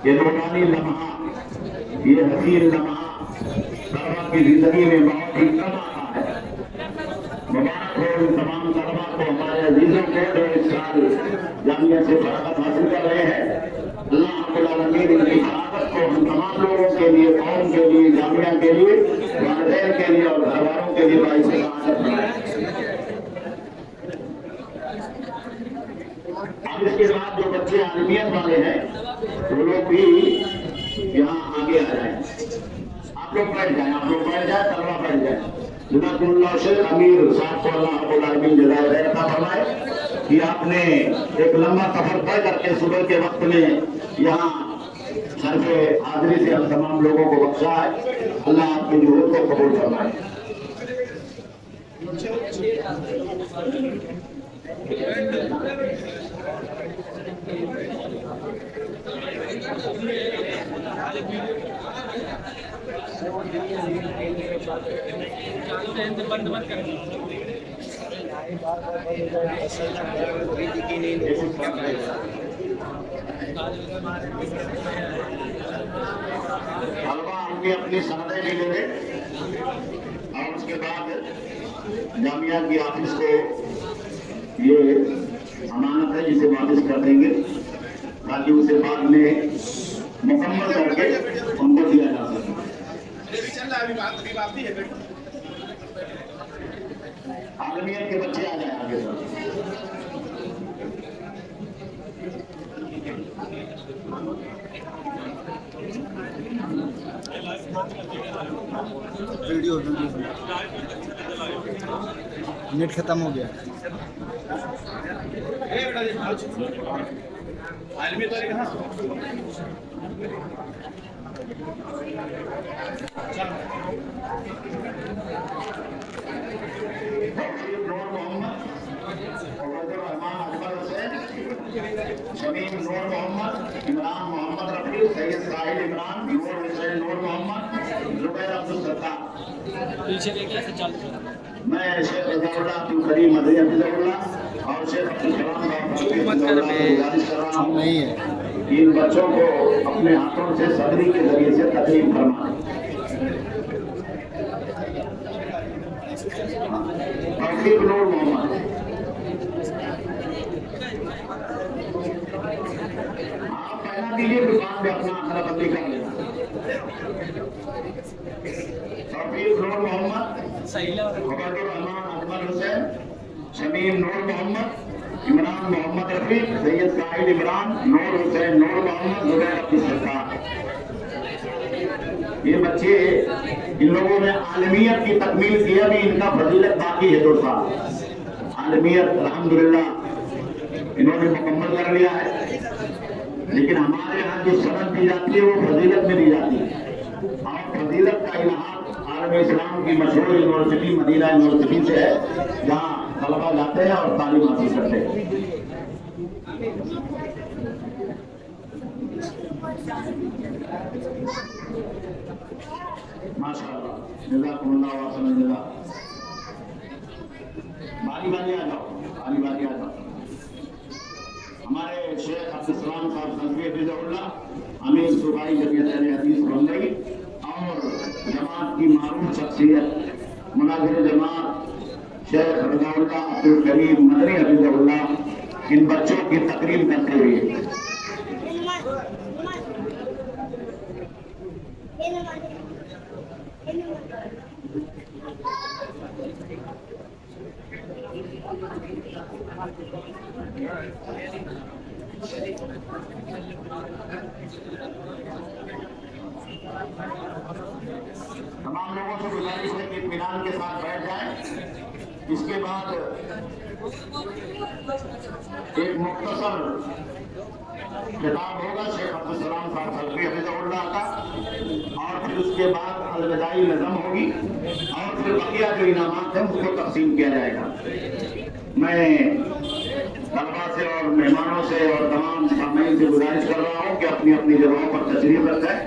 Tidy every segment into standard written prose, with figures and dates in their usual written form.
یہ نورانی لمحہ، یہ حسین لمحہ طلبا کی زندگی میں بہت ہی کم آتا ہے۔ مبارک ہو ان تمام طلبا کو، ہمارے عزیزوں کو جو اس سال جامعہ سے فراغت حاصل کر رہے ہیں۔ اللہ رب العالمین ان کی فراغت کو ہم تمام لوگوں کے لیے، قوم کے لیے، جامعہ کے لیے، والدین کے لیے اور گھر والوں کے لیے باعث سعادت بنائے۔ اب اس کے بعد جو بچے عالمیت والے ہیں وہ لوگ بھی یہاں آگے آ جائیں۔ آپ لوگ بیٹھ جائیں، طلبا بیٹھ جائیں۔ جزاک اللہ شیخ امیر صاحب کو اللہ رب العالمین جزائے خیر عطا فرمائے کہ آپ نے ایک لمبا سفر طے کر کے صبح کے وقت میں یہاں شرف حاضری سے ہم تمام لوگوں کو بخشا ہے۔ اللہ آپ کی جہود کو قبول فرمائے۔ طلبا اپنی سندیں بھی لے لیں اور اس کے بعد جامعہ کی آفس کو یہ امانت ہے جسے واپس کر دیں گے تاکہ اسے بعد میں مکمل کر کے ان کو دیا جا سکے۔ عالمیت کے بچے آ جائیں آگے سر۔ ویڈیو نیٹ ختم ہو گیا۔ نور محمد، عبید الرحمان اکبر حسین، شمیم نور محمد، عمران محمد رفیع، سید ساحل عمران، نور حسین نور محمد، زبیر عبدالستار۔ میں شیخ رضا اللہ عبدالکریم مدنی حفظہ اللہ اور شیخ عبدالسلام گزارش کر رہا ہوں ان بچوں کو اپنے ہاتھوں سے صدری کے ذریعے سے تقریم فرمائیں۔ توفیق نور محمد، آپ پہنا دیجیے، دکان پہ اپنا خرا بندی کر لینا۔ توفیق نور محمد، عبید الرحمان اکبر حسین، شمیم نور محمد، عمران محمد رفیع، سید ساحل عمران، نور حسین نور محمد، زبیر عبدالستار۔ یہ بچے ان لوگوں نے عالمیت کی تکمیل کی، ابھی ان کا فضیلت باقی ہے 2 سال۔ عالمیت الحمدللہ انہوں نے مکمل کر لیا ہے، لیکن ہمارے یہاں جو سند دی جاتی ہے وہ فضیلت میں دی جاتی ہے، اور فضیلت کا الہام عالم اسلام کی مشہور یونیورسٹی مدینہ یونیورسٹی سے ہے، جہاں طلبا جاتے ہیں اور تعلیم حاصل کرتے ہیں۔ ماشاءاللہ، جزاکم اللہ واسم الجزا۔ باری باری آ جاؤ، باری باری آ جاؤ۔ ہمارے شیخ عبدالسلام صاحب نظوی حفظہ اللہ، امیر صوبائی جمعیت اہل حدیث بمبئی، اور جماعت کی معروف شخصیت مناظر جماعت شیخ رضا اللہ عبدالکریم مدنی حفظہ اللہ ان بچوں کی تقریم کرتے ہوئے تمام لوگوں سے گزارش ہے کہ اطمینان کے ساتھ بیٹھ جائیں۔ اس کے بعد ایک مختصر خطاب ہوگا شیخ عبدالسلام صاحب سلفی حفظہ اللہ کا، اور پھر اس کے بعد الوداعی نظم ہوگی، اور پھر بقیہ جو انعامات ہیں اس کو تقسیم کیا جائے گا۔ میں طلبا سے اور مہمانوں سے اور تمام سامعین سے گزارش کر رہا ہوں کہ اپنی اپنی جگہوں پر تشریف رکھیں۔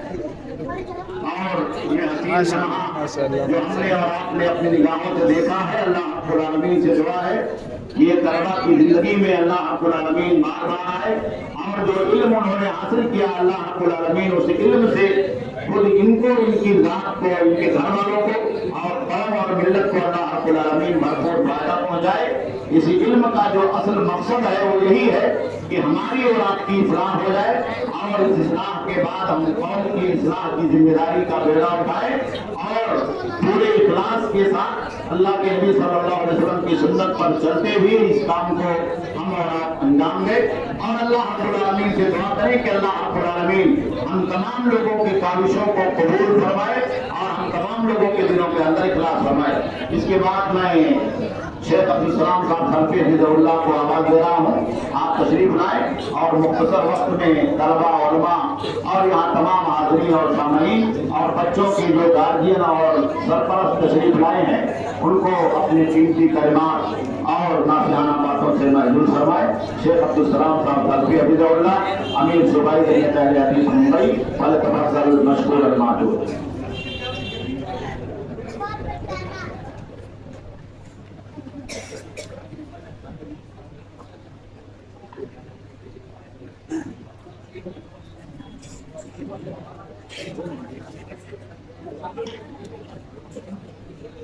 اور یہ حسین ماشاء لمحہ ماشاء اللہ جو ہم نے اور آپ نے اپنی نگاہوں سے دیکھا ہے، اللہ رب العالمین سے دعا ہے کہ یہ طلبا کی زندگی میں اللہ رب العالمین بار بار آئے، اور جو علم انہوں نے حاصل کیا اللہ رب العالمین اس علم سے خود ان کو، ان کی ذات کو، ان کے گھر والوں کو اور قوم اور ملت کو اللہ رب العالمین بھرپور فائدہ پہنچائے۔ اسی علم کا جو اصل مقصد ہے وہ یہی ہے کہ ہماری اور آپ کی اصلاح ہو جائے، اور اس اصلاح کے بعد ہم قوم کی اصلاح کی ذمہ داری کا بیڑا اٹھائیں اور پورے اخلاص کے ساتھ اللہ کے نبی صلی اللہ علیہ وسلم کی سنت پر چلتے ہوئے اس کام کو ہم اور آپ انجام دیں، اور اللہ رب العالمین سے دعا کریں کہ اللہ رب العالمین ہم تمام لوگوں کی کاوشوں کو قبول فرمائے اور ہم تمام لوگوں کے دلوں کے اندر اخلاص فرمائے۔ اس کے بعد میں شیخ عبدالسلام صاحب حلفی حفظہ اللہ کو آواز دے رہا ہوں، آپ تشریف لائیں اور مختصر وقت میں طلباء، علماء اور یہاں تمام حاضرین اور سامعین اور بچوں کی جو گارجین اور سرپرست تشریف لائے ہیں ان کو اپنی قیمتی کلمات اور نافعانہ باتوں سے محظوظ فرمائے۔ شیخ عبدالسلام صاحب حلفی حفظہ اللہ، امیر صوبائی جمعیت اہل حدیث ممبئی، فلتفضل مشکور المعجور۔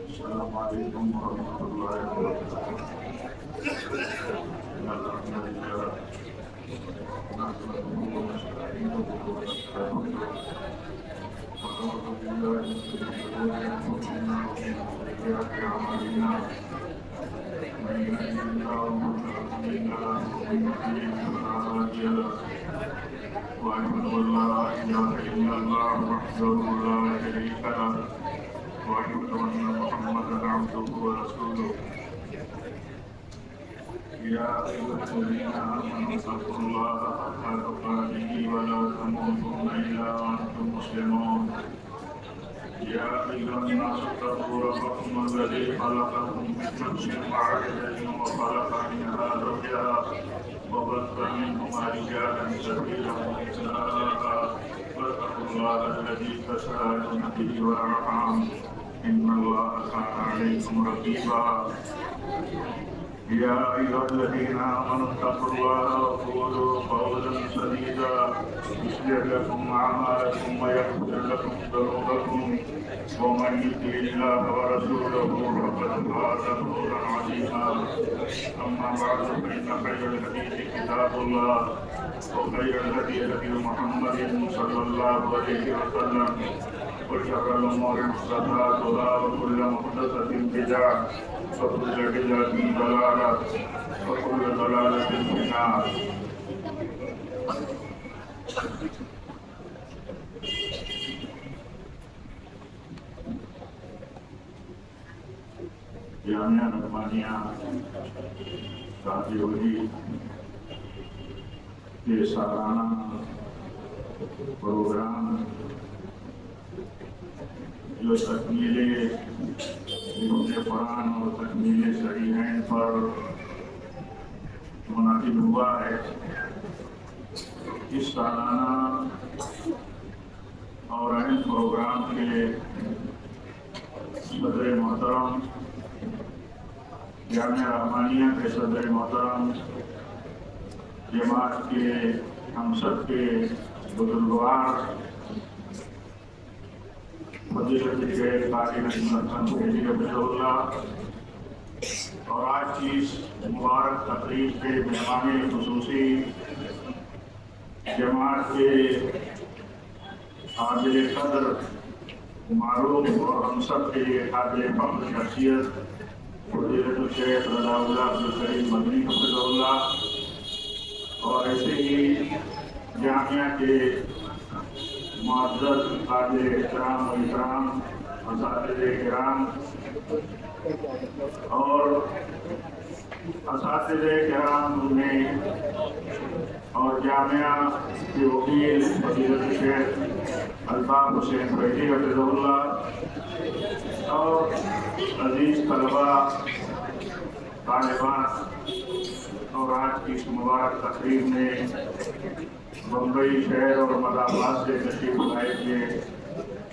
السلام علیکم ورحمۃ اللہ وبرکاتہ۔ وأشهد أن لا إله إلا الله وحده لا شريك له وأشهد أن محمدا عبده ورسوله يا أيها الذين آمنوا اتقوا الله حق تقاته ولا تموتن إلا وأنتم مسلمون يا أيها الناس اتقوا ربكم الذي خلقكم من نفس واحدة وخلق منها زوجها وبث منهما رجالا كثيرا ونساء واتقوا الله الذي تساءلون به والأرحام إن الله كان عليكم رقيبا يا أيها الذين آمنوا اتقوا الله وقولوا قولا سديدا يصلح لكم أعمالكم ويغفر لكم ذنوبكم ومن يطع الله ورسوله فقد فاز فوزا عظيما أما بعد فإن خير الحديث كتاب الله وخير الهدي هدي محمد صلى الله عليه وسلم وشر الأمور محدثاتها وكل محدثة بدعة وكل بدعة ضلالة وكل ضلالة في النار۔ جامعہ رحمانیہ قاضی ولی کے سالانہ پروگرام جو تکمیل قرآن اور تکمیل صحیحین پر منعقد ہوا ہے، اس سالانہ اور اہم پروگرام کے صدر محترم، جامعہ رحمانیہ کے صدر محترم، جماعت کے ہم سب کے بزرگوار فضیلت شیخ قاری نجم حسین حفظہ اللہ، اور آج کی اس مبارک تقریب کے مہمان خصوصی جماعت کے قابل قدر، معروف اور ہم سب کے لیے قابل فخر شخصیت فضیلت الشیخ رضا اللہ عبدالکریم مدنی حفظہ اللہ، اور ایسے ہی جامعہ کے معزز قابل احترام و اکرام اساتذہ کرام اور اساتذہ کرام میں اور جامعہ کے وکیل فضیلت الشیخ الطاف حسین فیضی حفظہ اللہ، اور عزیز طلباء، طالبات، اور آج کی اس مبارک تقریب میں بمبئی شہر اور مدافعات سے تشریف لائے تھے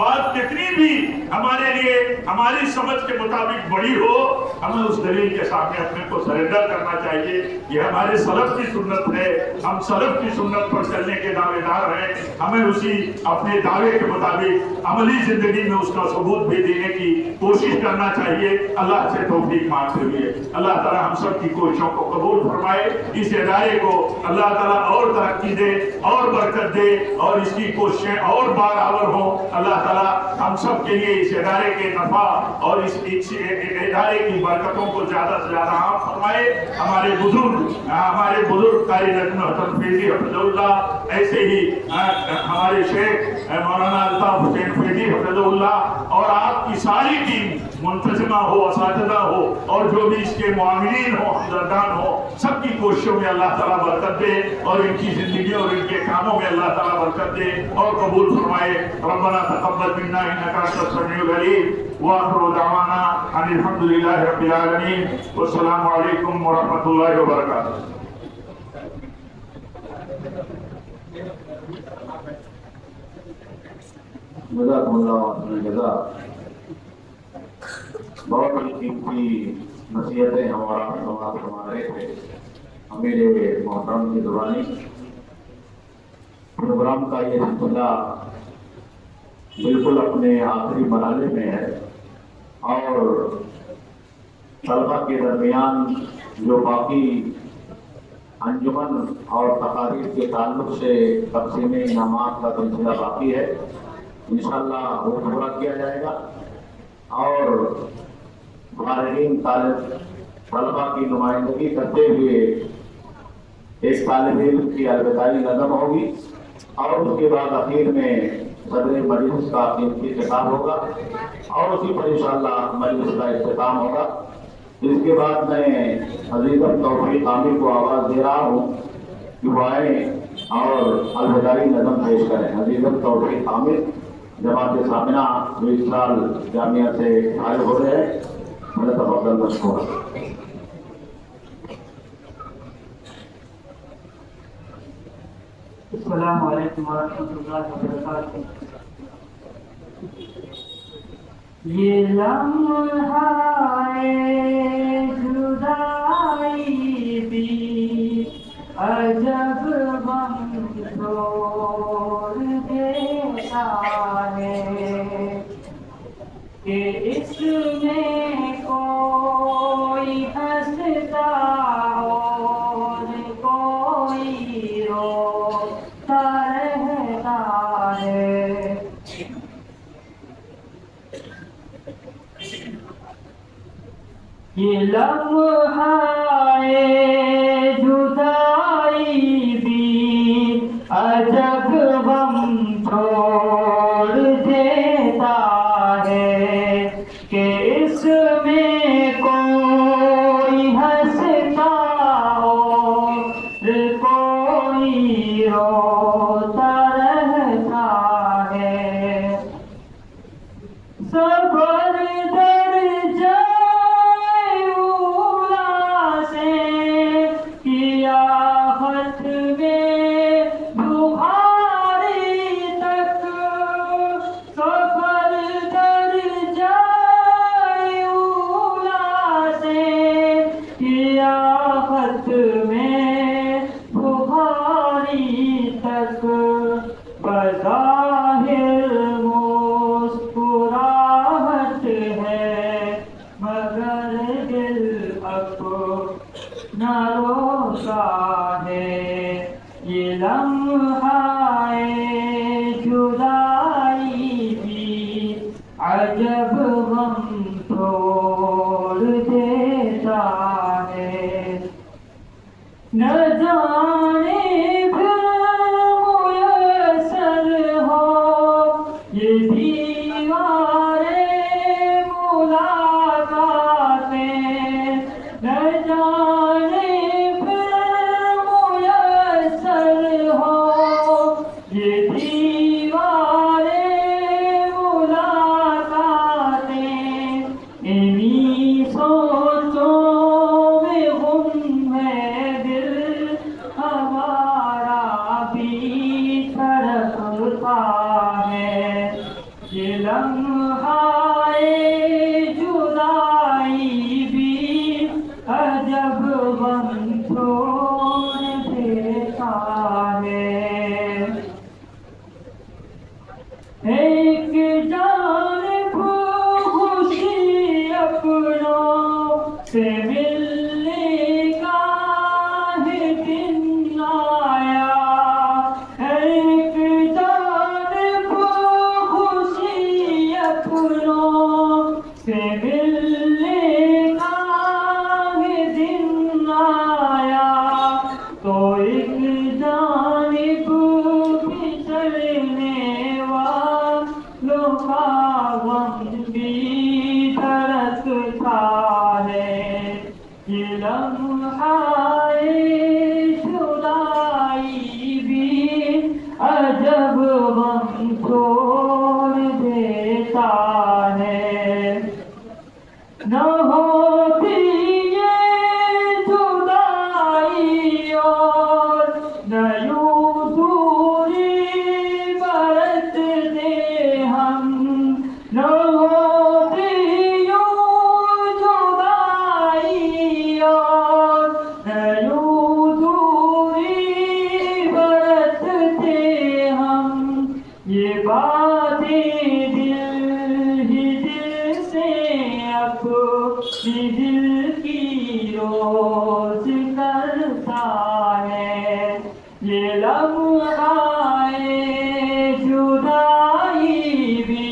بات کتنی بھی ہمارے لیے ہماری سمجھ کے مطابق بڑی ہو، ہمیں اس دلیل کے سامنے اپنے کو سرنڈر کرنا چاہیے. یہ ہمارے سلف کی سنت ہے، ہم سلف کی سنت پر چلنے کے دعوے دار ہیں. ہمیں اسی اپنے دعوے کے مطابق عملی زندگی میں اس کا ثبوت بھی دینے کی کوشش کرنا چاہیے. اللہ سے توفیق مانگتے ہوئے اللہ تعالیٰ ہم سب کی کوششوں کو قبول فرمائے. اس ادارے کو اللہ تعالیٰ اور ترقی دے اور برکت دے اور اس کی کوششیں اور بارآور ہوں. اللہ تعالیٰ ہم سب کے لیے اس ادارے کے نفع اور اس ادارے کی برکتوں کو زیادہ سے زیادہ عام فرمائے. ہمارے بزرگ قاری نجم حسن فیضی حفظ اللہ، ایسے ہی ہمارے شیخ مولانا الطاف حسین فیضی حفظ اللہ اور آپ کی ساری ٹیم منتظمہ ہو، اساتذہ ہو اور جو بھی اس کے معاملین ہو، ہمدردان ہو، سب کی کوششوں میں اللہ تعالیٰ برکت دے اور ان کی زندگی اور ان کے کاموں میں اللہ تعالیٰ برکت دے اور قبول فرمائے. ربنا تقبل منا انك انت السميع العليم واخر دعوانا ان الحمد لله رب العالمين والسلام عليكم ورحمة الله وبركاته. جزاکم اللہ خیر الجزا. بہت ہی قیمتی نصیحتیں ہمارا سماعت فرما رہے تھے امیر محترم کی زبانی. پروگرام کا یہ سلسلہ بالکل اپنے آخری مرحلے میں ہے اور طلبہ کے درمیان جو باقی انجمن اور تقاریر کے تعلق سے تقسیم انعامات کا سلسلہ باقی ہے، انشاءاللہ وہ پورا کیا جائے گا اور فارغین طلبہ کی نمائندگی کرتے ہوئے ایک طالب علم کی الوداعی نظم ہوگی اور اس کے بعد اخیر میں صدر مجلس کا قیمتی خطاب ہوگا اور اسی پر انشاءاللہ مجلس کا اختتام ہوگا. اس کے بعد میں عزیزم توفیق عامر کو آواز دے رہا ہوں کہ وہ آئیں اور الوداعی نظم پیش کریں. عزیزم توفیق عامر جماعت سامنہ جو اس سال جامعہ سے فارغ ہو رہے ہیں، میں تفضل مشکور. السلام علیکم ورحمۃ اللہ وبرکاتہ. یہ لمحہ جدائی بھی عجب غم چھوڑ دیتا ہے کہ اس میں کوئی ہنستا اور کوئی روتا رہتا ہے. یہ لمحہ جدائی بھی عجب غم چھوڑ دیتا ہے کہ اس میں کوئی ہنستا اور کوئی روتا رہتا ہے. سفر در جائے اولا سے کیا خط میں بخاری تک، سفر در جائے اولا سے کیا خط میں بخاری تک. بظاہر مسکراہٹ ہے مگر دل اپنا روتا ہے. یہ لمحہ جدائی بھی عجب غم چھوڑ دیتا ہے. نہ جانے یہ دیوارے ملاقاتیں، نہ جانے پھر میسر ہو یہ دیوارے یہ لمحۂ جدائی بھی عجب غم چھوڑ دیتا ہے ایک جانب خوشی اپنوں سے ملنے کا ہے دن آیا ایک جانب خوشی اپنوں سے ملنے کا ہے دن آیا تو ایک جانب بچھڑنے والوں کا غم بھی دھڑکتا ہے یہ لمحۂ جدائی بھی عجب غم چھوڑ دیتا ہے نہ ہوتی یہ جدائی اور نہ یوں دوری برتتے ہم نہ ہوتی یوں جدائی اور نہ یوں دوری برتتے ہم یہ باتیں دل ہی دل سے اپنی دل کی روز کرتا ہے یہ لمحۂ جدائی بھی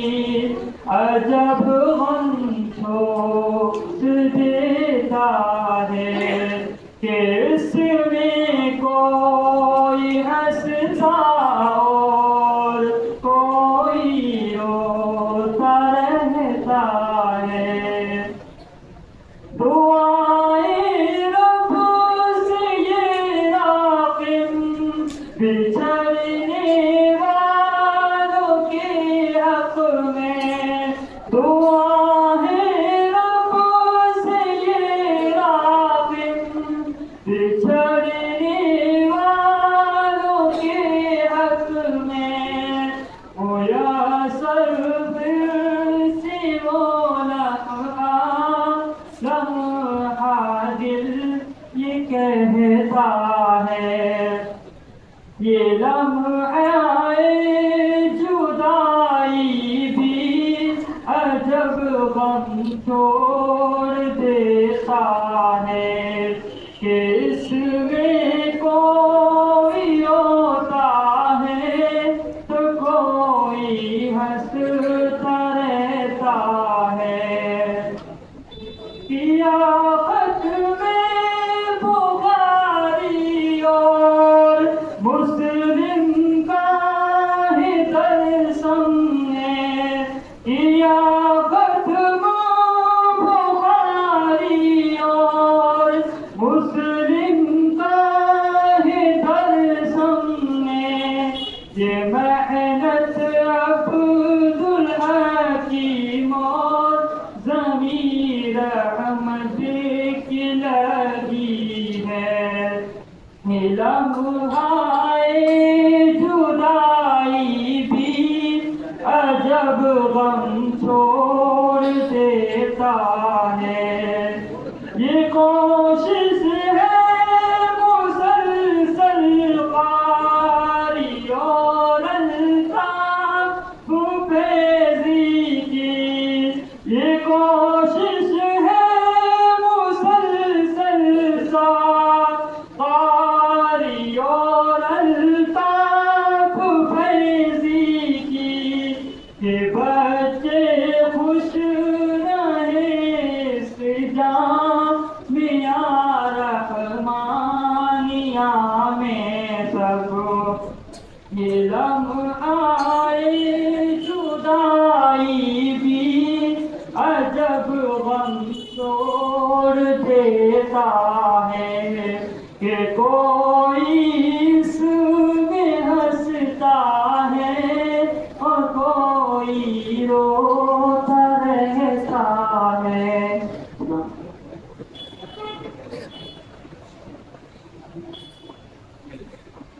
عجب غم چھوڑ دیتا ہے کہ اس میں کوئی ہنستا اور کوئی روتا رہتا ہے دعائیں رب سے یہ راغب بچھڑنے والوں کے حق میں دعائیں رب سے یہ راغب بچھڑنے والوں کے حق میں میسر پھر سے وہ لمحہ دل یہ کہتا ہے یہ لمحۂ جدائی بھی عجب غم چھوڑ دیتا ہے کہ اس میں کوئی روتا ہے تو کوئی ہنستا رہتا ہے کیا ختم بخاری اور مسلم کا ہے درسم نے کیا ختم بخاری اور مسلم کا ہے درسم نے یہ محنت عبدالحکیم اور ضمیر احمد کی لگی ہے یہ لمحۂ جدائی بھی عجب غم چھوڑ دیتا ہے یہ کوشش ہے مسلسل قاری اور الطاف فیضی کی یہ کوشش ہے مسلسل قاری اور الطاف فیضی کی کہ بچے خوش رہیں اس جامعہ رحمانیہ میں سب یہ لمحۂ جدائی بھی عجب غم چھوڑ دیتا ہے کہ کوئی اس میں ہنستا ہے اور کوئی روتا رہتا ہے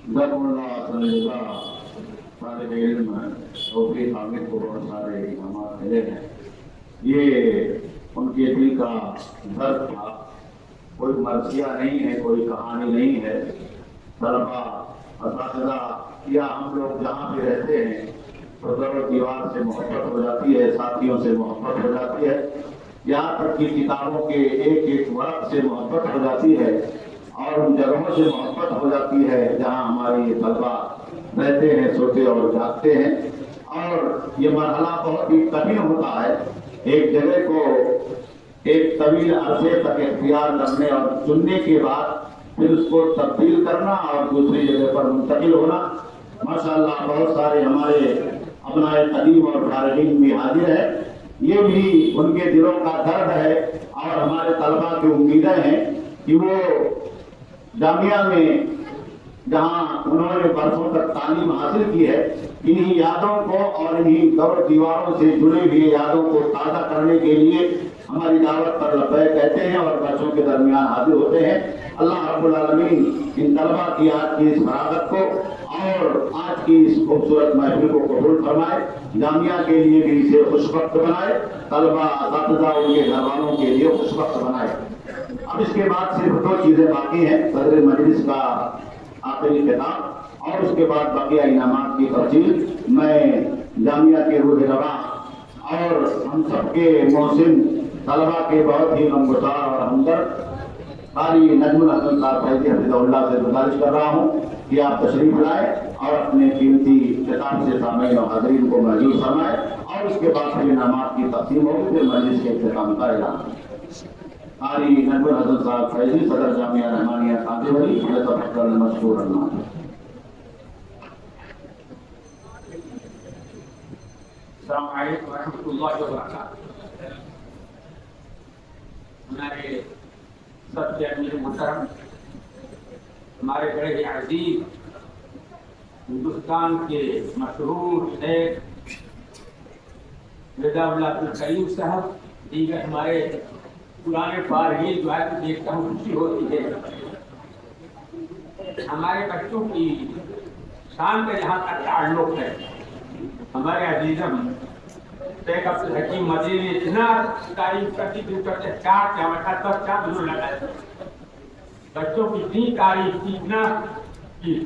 جزاكم الله خيرا. طالب علم توفیق حامد کو بہت سارے انعامات ملے ہیں. یہ ان کے دل کا درد تھا، کوئی مرثیہ نہیں ہے، کوئی کہانی نہیں ہے. طلبا، اساتذہ یا ہم لوگ جہاں پہ رہتے ہیں تو در و دیوار سے محبت ہو جاتی ہے، ساتھیوں سے محبت ہو جاتی ہے، یہاں تک کہ کتابوں کے ایک ایک ورق سے محبت ہو جاتی ہے اور ان جگہوں سے محبت ہو جاتی ہے جہاں ہماری طلبا رہتے ہیں، سوتے اور جاگتے ہیں. اور یہ مرحلہ بہت ہی کٹھن ہوتا ہے، ایک جگہ کو ایک طویل عرصے تک اختیار کرنے اور چننے کے بعد پھر اس کو تبدیل کرنا اور دوسری جگہ پر منتقل ہونا. ماشاءاللہ بہت سارے ہمارے ابنائے قدیم اور فارغین بھی حاضر ہیں. یہ بھی ان کے دلوں کا درد ہے اور ہمارے طلبا کی امیدیں ہیں کہ وہ جامعہ میں جہاں انہوں نے برسوں تک تعلیم حاصل کی ہے، انہی یادوں کو اور انہی دور دیواروں سے جڑے ہوئے یادوں کو تازہ کرنے کے لیے ہماری دعوت پر لبیک کہتے ہیں اور بچوں کے درمیان حاضر ہوتے ہیں. اللہ رب العالمین ان طلبا کی آج کی اس فراغت کو اور آج کی اس خوبصورت محفل کو قبول فرمائے، جامعہ کے لیے بھی اسے خوشبخت بنائے، طلبا، اساتذہ، ان کے گھر والوں کے لیے خوشبخت بنائے. اب اس کے بعد صرف دو چیزیں باقی ہیں، صدر مجلس کا آخری خطاب اور اس کے بعد بقیہ انعامات کی تفصیل. میں جامعہ کے روح رواں اور ہم سب کے محسن طلبا کے بہت ہی غمگسار اور ہمدرد قاری نجم الحسن صاحب فیضی حفظہ اللہ سے گزارش کر رہا ہوں کہ آپ تشریف لائیں اور اپنے قیمتی خطاب سے سامعین و حاضرین کو معزول فرمائیں اور اس کے بعد پھر انعامات کی تقسیم ہوگی، پھر مجلس کے اختتام کا اعلان. قاری نجم الحسن صاحب فیضی، صدر جامعہ رحمانیہ کانتیولی، فلیتفضل مشکورا. السلام علیکم ورحمۃ اللہ وبرکاتہ. ہمارے سب سے امیر محترم، ہمارے بڑے ہی عزیز ہندوستان کے مشہور شیخ رضا اللہ کریم صاحب، دیگر ہمارے پرانے فارغین جو ہے تو دیکھتا ہوں خوشی ہوتی ہے. ہمارے بچوں کی شان کا جہاں تک تعلق ہے، ہمارے عزیزم شیخ عبدالحکیم مدنی نے اتنا تعریف کرتی تھی، کرتے چار کیا بیٹھا تب کیا ضرور لگا بچوں کی اتنی تعریف کی، اتنا کی.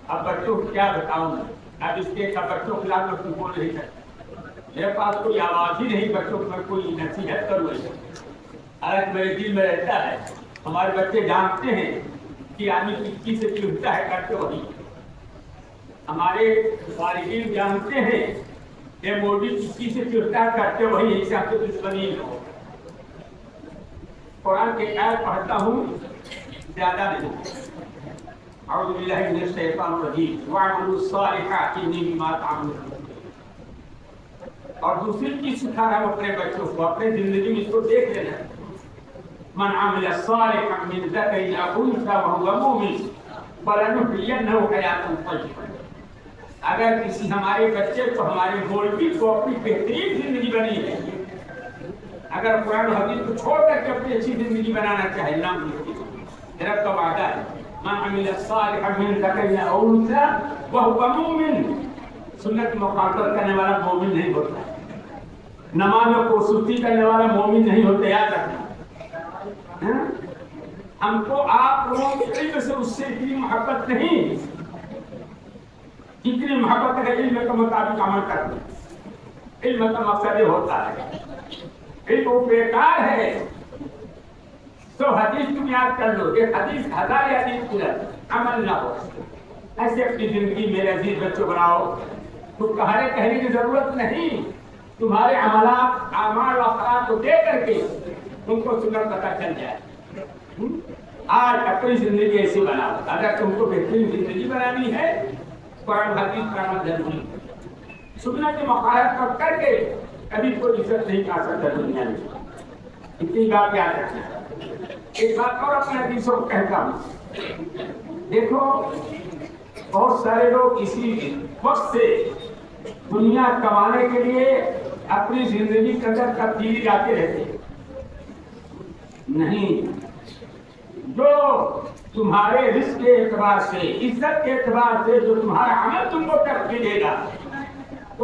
اب بچوں کو کیا بتاؤں، اب اس کے بچوں کے خلاف میں بول نہیں سکتا، میرے پاس کوئی آواز ہی نہیں بچوں کو کوئی نصیحت کروں. حالانکہ میرے دل میں رہتا ہے، ہمارے بچے جانتے ہیں کہ آدمی کس سے چڑھتا ہے کرتے وہی. ہمارے فارغین جانتے ہیں کہ مودی کسی سے چڑھتا کرتے وہی، اس سے دشمنی ہو. قرآن کے آیت پڑھتا ہوں، زیادہ نہیں. اعوذ باللہ من الشیطان الرجیم واعملوا الصالحات انی بما تعملون. اور دوسری چیز سکھا رہا ہوں اپنے بچوں کو، اپنے زندگی میں اس کو دیکھ لینا. من عمل صالحا من ذکر او انثى وهو مؤمن فلنحيينه حیاة طیبہ. اگر کسی ہمارے بچے کو، ہمارے مولوی کو اپنی بہترین زندگی بنی ہے، اگر قرآن و حدیث کو چھوڑ کر کے اپنی اچھی زندگی بنانا چاہے، نام رب کا وعدہ ہے، من عمل صالحا من ذکر او انثى وهو مؤمن. سنت مخالفت کرنے والا مومن نہیں ہوتا، نماز کو سستی کرنے والا مومن نہیں ہوتا، یاد رکھنا. ہم کو آپ لوگوں کے علم سے اس سے اتنی محبت نہیں جتنی محبت ہے علم کے مطابق عمل کرنا. علم کا مقصد یہ ہوتا ہے، علم بیکار ہے تو حدیث تم یاد کر لو، ایک حدیث ہزار حدیث کی عمل نہ ہو. ایسے اپنی زندگی میرے عزیز بچوں بناؤ. تم کہنے کی ضرورت نہیں، تمہارے عملات، اعمال و اخلاق کو دے کر کے تم کو سنت پتہ چل جائے. آج اپنی زندگی ایسی بناؤ. اگر تم کو بہترین زندگی بنانی ہے، قرآن حدیث کا عمل ضروری ہے. سنت کی مخالفت کر کے کبھی کوئی عزت نہیں پا سکتا دنیا میں. اتنی بات یاد رکھنا. ایک بات اور اپنے حدیثوں کو کہتا ہوں، دیکھو بہت سارے لوگ اسی وقت سے دنیا کمانے کے لیے اپنی زندگی کے اندر تبدیلی لاتے رہتے ہیں. نہیں، جو تمہارے رزق کے اعتبار سے، عزت کے اعتبار سے جو تمہارا عمل تم کو ترقی دے گا،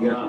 11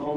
3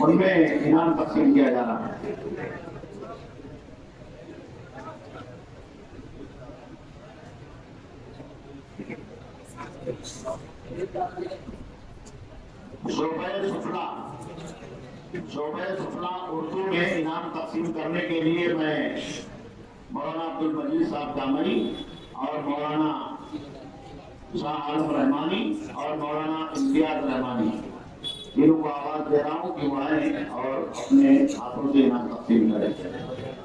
ان میں انعام تقسیم کیا جا رہا ہے۔ شعبہ سفلا اردو میں انعام تقسیم کرنے کے لیے میں مولانا عبد المجید صاحب دامنی اور مولانا شاہ عالم رحمانی اور مولانا امتیاز رحمانی جنہوں کو آواز دے رہا ہوں کہ وہ آئیں اور اپنے ہاتھوں سے انعام تقسیم کریں۔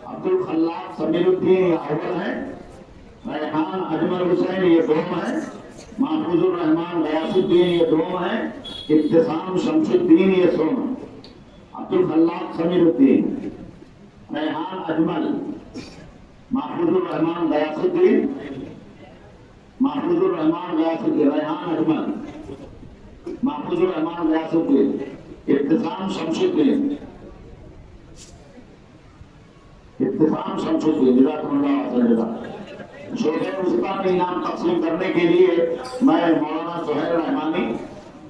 عبد الخلاق سمیر الدین یہ اول ہیں، ریحان اجمل حسین یہ دوم ہیں، محفوظ الرحمان غیاث الدین یہ دوم ہیں، ابتسام شمس الدین یہ سوم ہیں۔ عبد الخلاق سمیر الدین، ریحان اجمل، محفوظ الرحمان غیاث الدین، محفوظ الرحمان غیاث الدین، ریحان اجمل، محفوظ الرحمان غیاث الدین، ابتسام شمس الدین، ابتسام شمس الدین، جزاکم اللہ خیرا۔ شعبہ وسطیٰ میں انعام تقسیم کرنے کے لیے میں مولانا سہیل رحمانی،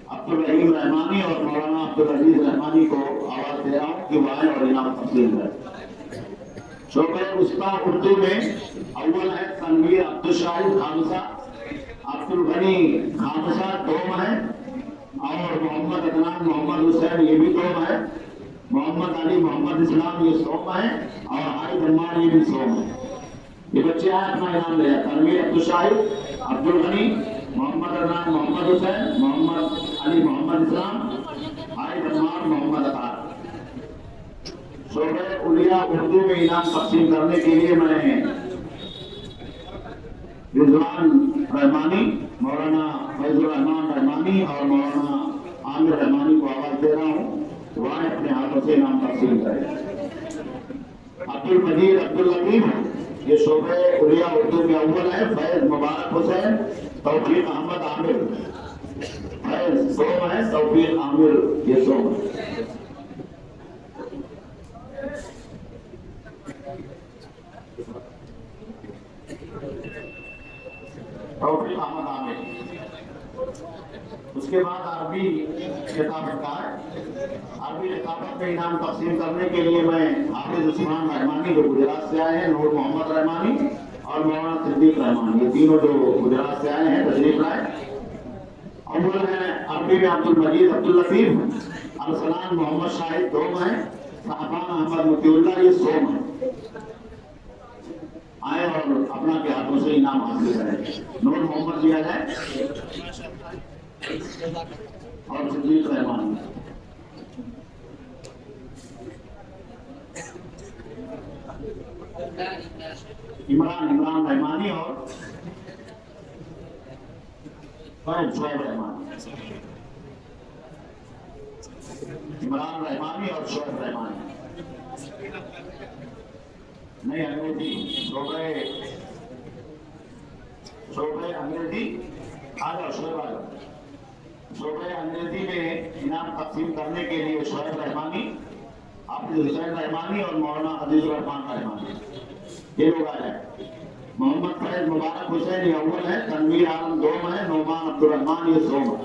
عبد الرحیم رحمانی اور مولانا عبد العزیز رحمانی کو آواز دے رہا ہوں کہ وہ آئیں اور انعام تقسیم کریں۔ شعبہ وسطیٰ اردو میں اول ہے تنویر عبد الشاہد خامسہ، عبد الغنی خامسہ دوم ہے، اور محمد عدنان محمد حسین یہ بھی دوم ہے، محمد علی محمد اسلام یہ سوم ہے، اور عائد عمار یہ بھی سوم ہے۔ یہ بچے آئے اپنا انعام لے، تنویر عبد الشاہد، عبد الغنی، محمد عدنان محمد حسین، محمد علی محمد اسلام، عائد عمار محمد اطہر۔ شعبہ علیہ اردو میں انعام تقسیم کرنے کے لیے میں رضوان رحمانی، مولانا فیض الرحمان رحمانی اور مولانا عامر رحمانی کو آواز دے رہا ہوں، وہ اپنے ہاتھوں سے انعام تقسیم کریں۔ عبد المجید عبد اللطیف یہ شعبہ علیہ اردو میں اول ہے، فیض مبارک حسین، توفیق احمد عامر، فیض سوم ہے، توفیق عامر یہ سوم ہے۔ توفیق احمد عامر۔ اس کے بعد عربی خطابت کا ہے، عربی خطابت میں انعام تقسیم کرنے کے لیے میں حافظ عثمان رحمانی جو گجرات سے آئے ہیں، نور محمد رحمانی اور مولانا صدیق رحمانی یہ تینوں جو گجرات سے آئے ہیں تشریف لائے۔ اول ہے عربی میں عبد المجید عبد اللطیف، ارسلان محمد شاہد دوم ہیں، صاحبان احمد مطیع اللہ یہ سوم ہیں۔ آئے اور اپنا کے ہاتھوں سے انعام حاصل کریں۔ نور محمد دیا جائے اور صدیق رحمان۔ عمران رحمانی اور شعیب رحمانی، عمران رحمانی اور شعیب رحمانی نہیں انگریزی شعبہ انگریزی آ جاؤ شعیب آ جاؤ۔ شعبہ انگریزی میں انعام تقسیم کرنے کے لیے شعیب رحمانی، حافظ حسین رحمانی اور مولانا عزیز الرحمان رحمانی یہ لوگ آ جائیں۔ محمد فیض مبارک حسین یہ اول ہے، تنویر عالم دوم ہے، نعمان عبد الرحمان یہ سوم ہے۔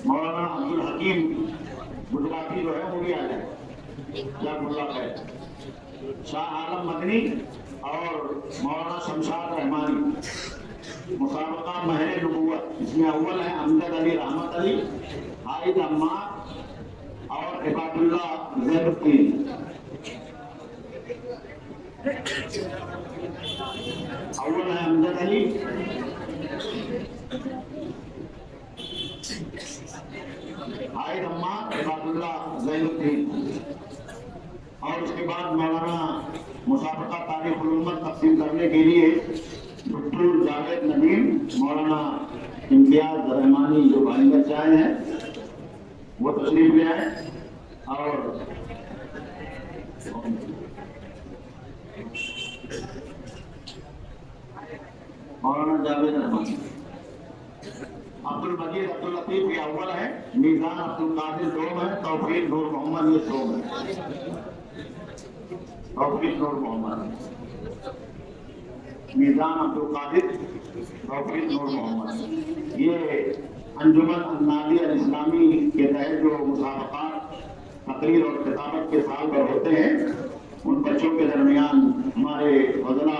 مولانا عبد الحکیم گجراتی جو ہے وہ بھی آ جائے، جزاک اللہ خیر۔ شاہ عالم مدنی اور مولانا شمشاد رحمانی، مسابقہ مہر نبوت اس میں اول ہے امجد علی رحمت علی، عائد عمار اور عباد اللہ زید الدین۔ اول ہے امجد علی، عائد عمار، عباد اللہ زید الدین۔ اور اس کے بعد مولانا مسابقہ تاریخ الامت تقسیم کرنے کے لیے ڈاکٹر جاوید ندیم، مولانا امتیاز رحمانی جو بھائی بچے آئے ہیں وہ تشریف لے آئے، اور مولانا جاوید رحمانی۔ عبد المجید عبد اللطیف یہ اول ہے، میزان عبد القادر دوم ہے، توفیق نور محمد یہ سوم ہے۔ توفیق نور محمد, میزان عبدالقادر, توفیق نور محمد. یہ انجمن النادیہ الاسلامی کے تحت جو مسابقات تقریر اور کتابت کے سال پر ہوتے ہیں, ان بچوں کے درمیان ہمارے فضلہ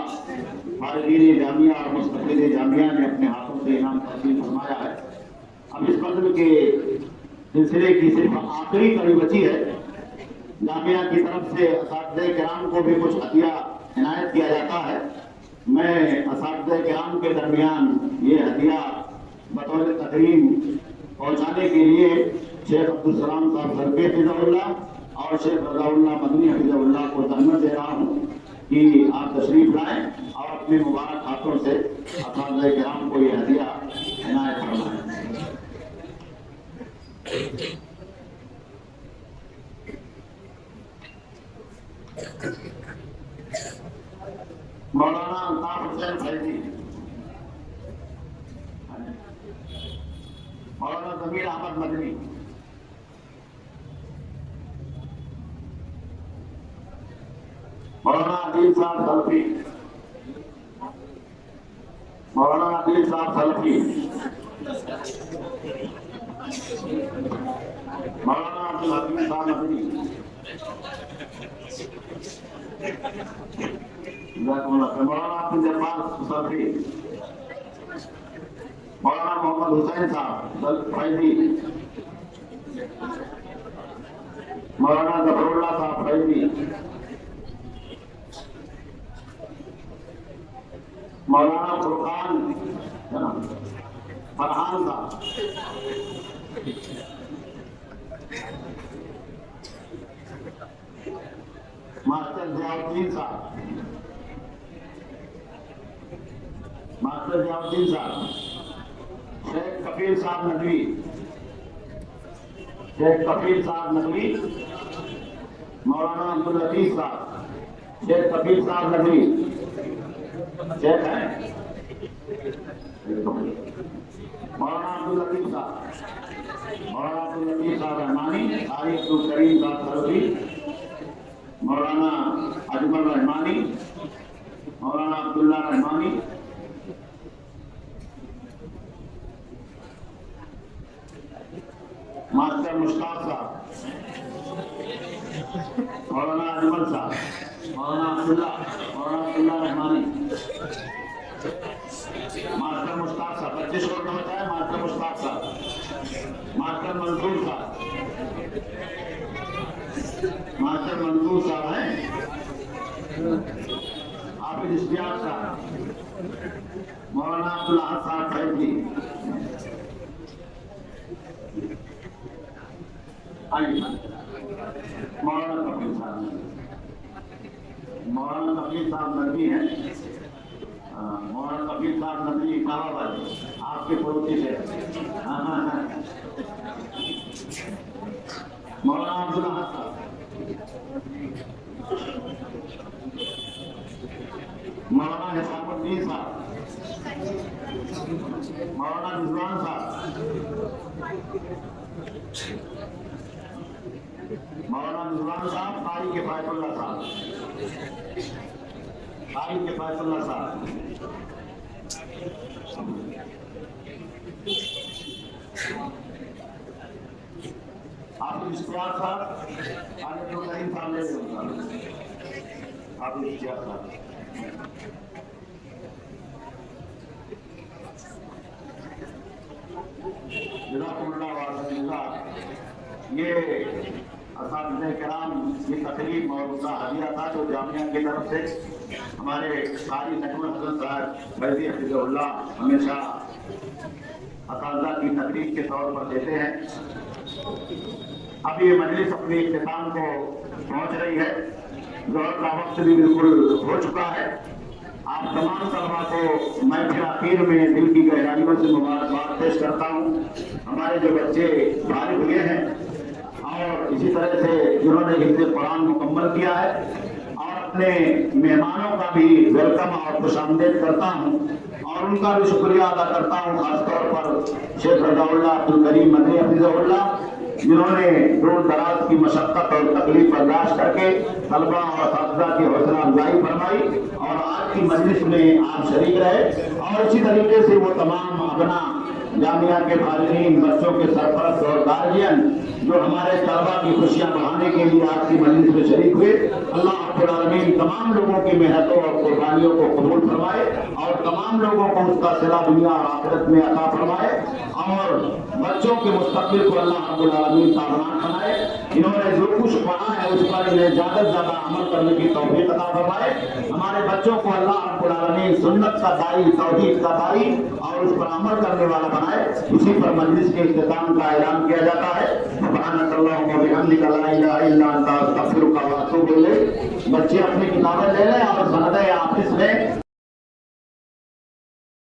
فارغین جامعہ اور مستقل جامعہ نے اپنے ہاتھوں سے انعام تقسیم فرمایا ہے. اب اس فضل کے سلسلے کی صرف آخری کڑی بچی ہے. جامعہ کی طرف سے اساتذہ کرام کو بھی کچھ عطیہ عنایت کیا جاتا ہے. میں اساتذہ کرام کے درمیان یہ ہدیہ بطور تقریم پہنچانے کے لیے شیخ عبدالسلام صاحب سرپے حفظہ اللہ اور شیخ رضا اللہ مدنی حفظہ اللہ کو تہمت دے رہا ہوں کہ آپ تشریف لائیں اور اپنے مبارک ہاتھوں سے اساتذہ کرام کو یہ ہدیہ عنایت فرمائیں. مولانا الطاف حسین فیضی, مولانا ضمیر احمد مدنی, مولانا عدیل صاحب سلفی, مولانا عدیل صاحب سلفی, مولانا عبدالحکیم صاحب مدنی, مولانا عبدالجبار سلفی, مولانا محمد حسین صاحب فیضی, مولانا ظفر اللہ صاحب فیضی, مولانا فرقان فرحان صاحب, ماسٹر ضیاءالدین صاحب, ماسٹر ضیاءالدین صاحب, شیخ کفیل صاحب ندوی, شیخ کفیل صاحب ندوی, مولانا عبداللطیف صاحب, شیخ کفیل صاحب ندوی, شیخ ہیں مولانا عبداللطیف صاحب, مولانا عبداللطیف صاحب رحمانی, قاری عبدالکریم صاحب سلفی, مولانا اجمل رحمانی, مولانا عبداللہ رحمانی, ماسٹر مشتاق صاحب, مولانا اجمل صاحب, مولانا عبداللہ رحمانی, ماسٹر مشتاق صاحب, 25 روڈ میں ہوتا ہے ماسٹر مشتاق صاحب, ماسٹر منصور صاحب, ماسٹر منصور صاحب ہیں, حافظ اشتیاق صاحب, مولانا عبداللہ صاحب فیضی, مولانا کفیل صاحب, مولانا کفیل صاحب ندوی ہیں, مولانا کفیل صاحب ندوی کعبہ بھائی آپ کے پڑوسی سے, مولانا عبداللہ صاحب, مولانا حساب الدین صاحب, مولانا رضوان صاحب, مولانا رضوان صاحب, قاری کفایت اللہ صاحب, قاری کفایت اللہ صاحب, حافظ اشتیاق صاحب, حافظ الکریم صاحب لے لیں, حافظ اشتیاق صاحب, جزاکم اللہ وعلیکم اللہ. یہ اساتذہ کرام کی تقریب اور ان کا ہدیہ تھا جو جامعہ کی طرف سے ہمارے قاری نجم حسن صاحب فیضی حفظہ اللہ ہمیشہ اساتذہ کی تقریب کے طور پر دیتے ہیں. اب یہ مجلس اپنے اختتام کو پہنچ رہی ہے, ظہر کا وقت بھی بالکل ہو چکا ہے. آپ تمام طلباء کو میں پھر آخر میں دل کی گہرائیوں سے مبارکباد پیش کرتا ہوں. ہمارے جو بچے فارغ ہوئے ہیں اور اسی طرح سے جنہوں نے حفظ قرآن مکمل کیا ہے, اور اپنے مہمانوں کا بھی ویلکم اور خوش آمدید کرتا ہوں اور ان کا بھی شکریہ ادا کرتا ہوں, خاص طور پر شیخ رضا اللہ عبدالکریم مدنی حفظہ اللہ جنہوں نے دور دراز کی مشقت اور تکلیف برداشت کر کے طلبہ اور اساتذہ کی حوصلہ افزائی فرمائی اور آج کی مجلس میں آپ شریک رہے، اور اسی طریقے سے وہ تمام اپنا جامعہ کے فارغین، بچوں کے سرپرست اور گارجین جو ہمارے طلبہ کی خوشیاں بڑھانے کے لیے آج کی مجلس میں شریک ہوئے، اللہ رب العالمین تمام لوگوں کی محنتوں اور قربانیوں کو قبول فرمائے اور تمام لوگوں کو اس کا صلہ دنیا اور آخرت میں عطا فرمائے، اور بچوں کے مستقبل کو اللہ رب العالمین تابناک بنائے۔ انہوں نے جو کچھ پڑھا ہے اس پر انہیں زیادہ سے زیادہ عمل کرنے کی توفیق عطا فرمائے۔ ہمارے بچوں کو اللہ رب العالمین سنت کا داعی، توحید کا داعی اور اس پر عمل کرنے والا بنائے۔ اسی پر مجلس کے اختتام کا اعلان کیا جاتا ہے۔ سبحانک اللہم و بحمدک لا الہ الا انت استغفرک و اتوب الیک۔ بچے اپنی کتابیں لے لیں اور سند آفس میں